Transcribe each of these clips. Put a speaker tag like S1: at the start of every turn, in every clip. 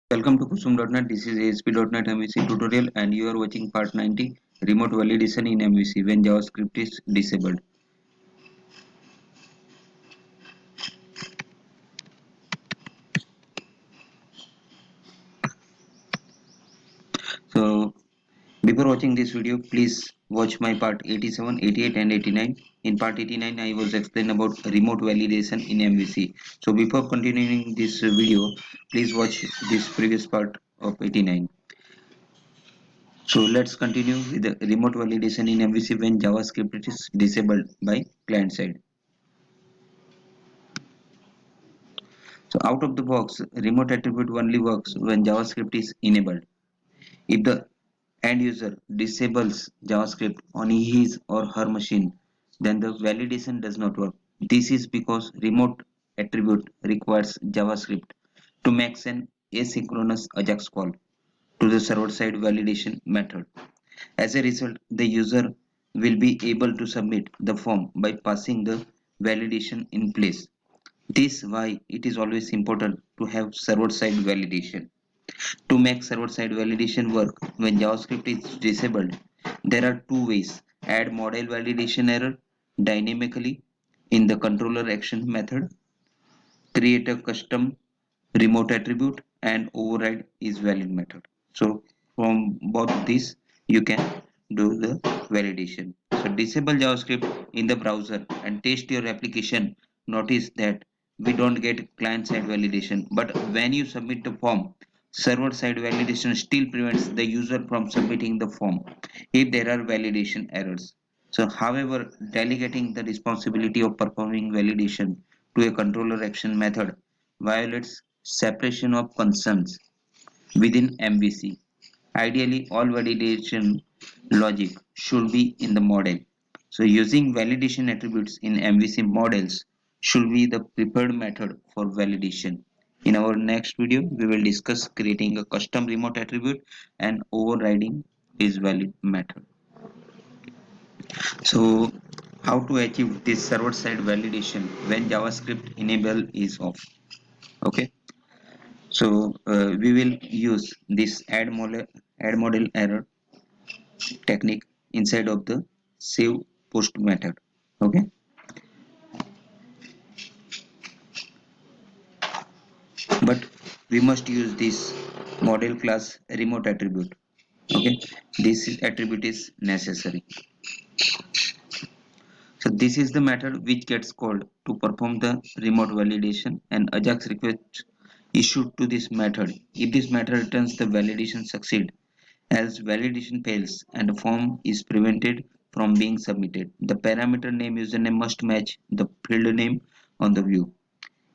S1: Welcome to Kusum.net. This is ASP.NET MVC tutorial and you are watching part 90 remote validation in MVC when JavaScript is disabled. So before watching this video, please watch my part 87, 88 and 89. In part 89, I was explained about remote validation in MVC. So before continuing this video, please watch this previous part of 89. So let's continue with the remote validation in MVC when JavaScript is disabled by client side. So out of the box, remote attribute only works when JavaScript is enabled. If the end user disables JavaScript on his or her machine, then the validation does not work. This is because remote attribute requires JavaScript to make an asynchronous AJAX call to the server-side validation method. As a result, the user will be able to submit the form by passing the validation in place. This is why it is always important to have server-side validation. To make server-side validation work when JavaScript is disabled, there are two ways. Add model validation error dynamically in the controller action method, create a custom remote attribute and override is valid method. So from both these you can do the validation. So disable JavaScript in the browser and test your application. Notice that we don't get client side validation, but when you submit the form, server side validation still prevents the user from submitting the form if there are validation errors. So however, delegating the responsibility of performing validation to a controller action method violates separation of concerns within MVC. Ideally, all validation logic should be in the model. So using validation attributes in MVC models should be the preferred method for validation. In our next video, we will discuss creating a custom remote attribute and overriding is valid method. So how to achieve this server-side validation when JavaScript enable is off? Okay. So we will use this add model error technique inside of the save post method. Okay, but we must use this model class remote attribute. Okay, attribute is necessary. So this is the method which gets called to perform the remote validation and Ajax request issued to this method. If this method returns the validation succeed, else validation fails and the form is prevented from being submitted. The parameter name username must match the field name on the view.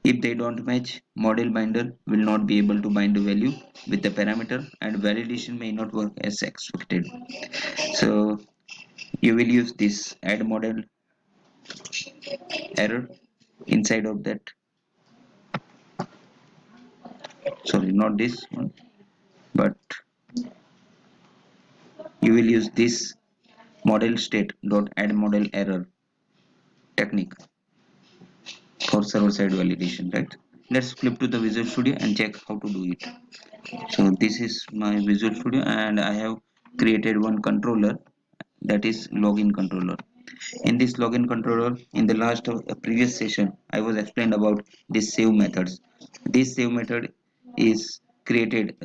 S1: If they don't match, model binder will not be able to bind the value with the parameter and validation may not work as expected. So you will use this add model error inside of that, sorry, not this one, but you will use this model state dot add model error technique for server side validation, right? Let's flip to the Visual Studio and check how to do it. So this is my Visual Studio and I have created one controller, that is login controller. In this login controller, in the last previous session I was explained about this save methods. This save method is created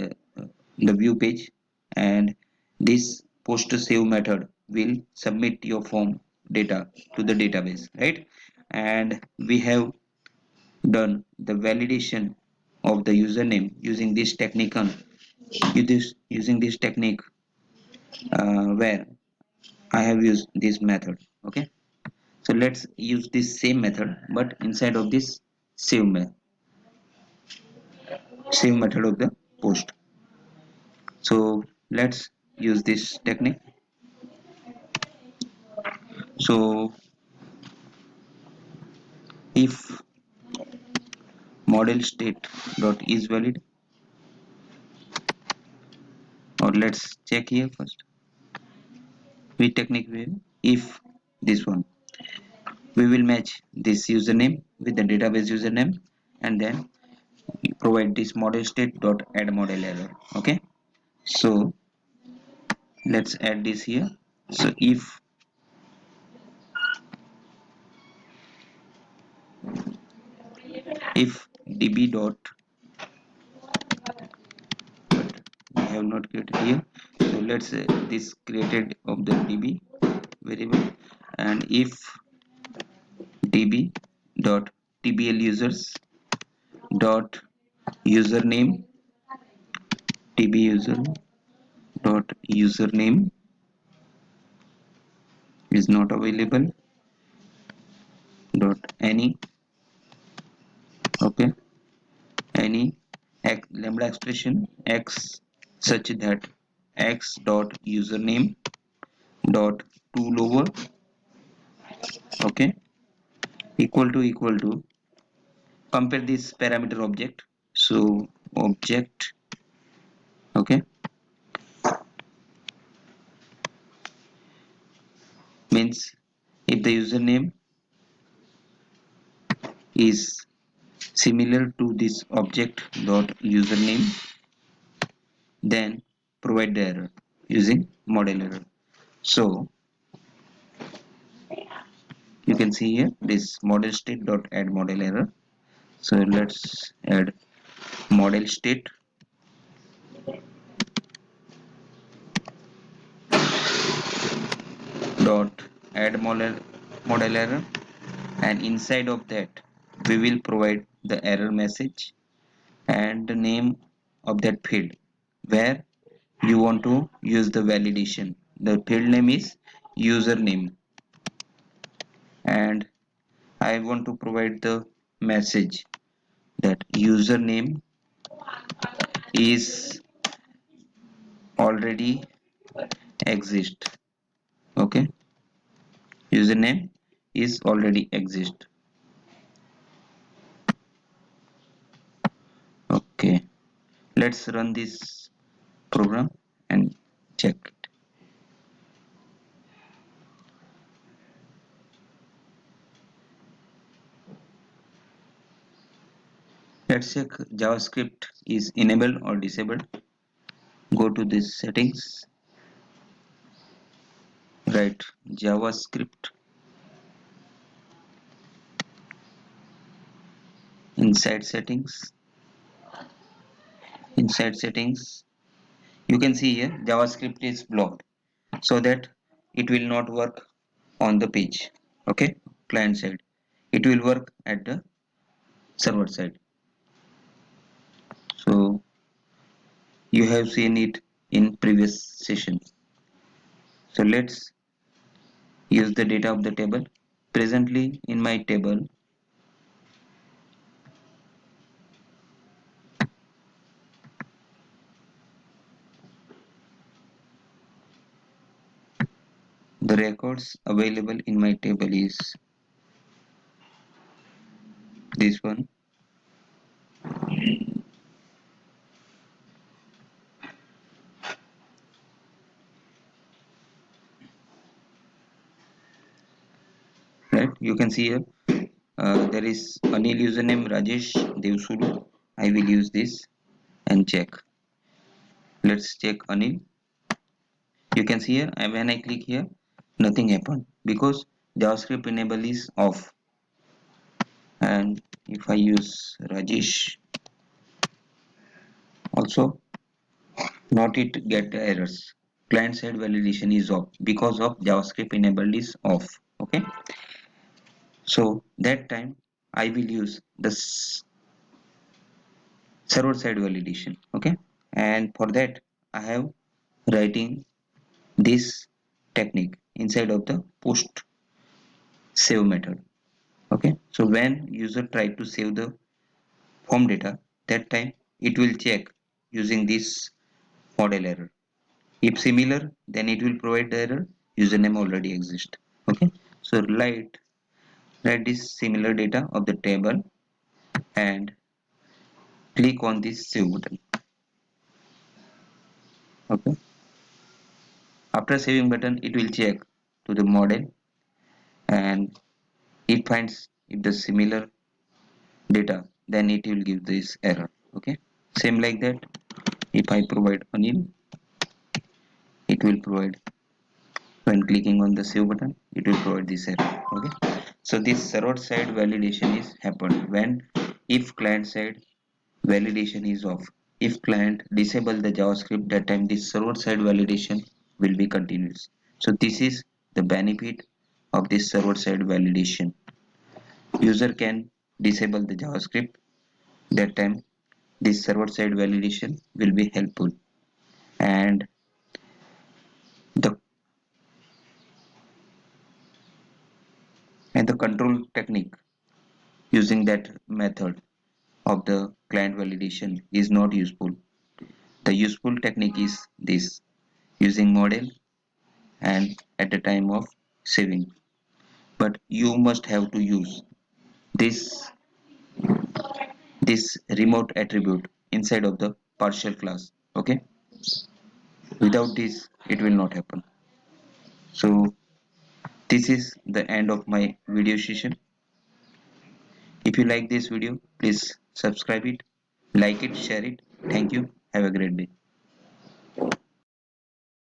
S1: the view page, and this post save method will submit your form data to the database, right? And we have done the validation of the username using this technique using this technique where I have used this method. Okay, so let's use this same method but inside of this save same method of the post. So let's use this technique. So if model state dot is valid, or let's check here first which technique will, if this one, we will match this username with the database username and then provide this model state dot add model error. Okay, so let's add this here. So if db dot, we have not created here, so let's say this created of the db variable, and if db dot tbl users dot username, tb user dot username is not available dot any, okay, any lambda expression x such that x dot username dot to lower, okay, equal to compare this parameter object. So object, okay, means if the username is similar to this object dot username, then provide the error using model error. So you can see here this model state dot add model error. So let's add model state dot add model error, and inside of that we will provide the error message and the name of that field where you want to use the validation. The field name is username, and I want to provide the message that username is already exist. Okay, username is already exist. Okay, let's run this program and check it. Let's check JavaScript is enabled or disabled. Go to this settings, write JavaScript, inside settings, you can see here JavaScript is blocked so that it will not work on the page. Okay, client side, it will work at the server side. So you have seen it in previous session. So let's use the data of the table. Presently in my table, the records available in my table is this one, right? You can see here there is Anil username, Rajesh Devsulu. I will use this and check. Let's check Anil. You can see here when I click here nothing happened because JavaScript enable is off. And if I use Rajesh also, not it get errors. Client side validation is off because of JavaScript enabled is off. Okay, so that time I will use the server side validation. Okay, and for that I have writing this technique inside of the post save method. Okay, so when user try to save the form data, that time it will check using this model error. If similar, then it will provide the error username already exist. Okay, so write this similar data of the table and click on this save button. Okay, after saving button it will check to the model and it finds if the similar data, then it will give this error. Okay, same like that. If I provide Anil, it will provide, when clicking on the save button, it will provide this error. Okay, so this server side validation is happened when, if client side validation is off. If client disable the JavaScript, that time this server side validation will be continuous. So this is the benefit of this server side validation. User can disable the JavaScript, that time this server side validation will be helpful. And the and the control technique using that method of the client validation is not useful. The useful technique is this, using model and at the time of saving. But you must have to use this this remote attribute inside of the partial class. Okay, without this it will not happen. So this is the end of my video session. If you like this video, please subscribe it, like it, share it. Thank you. Have a great day.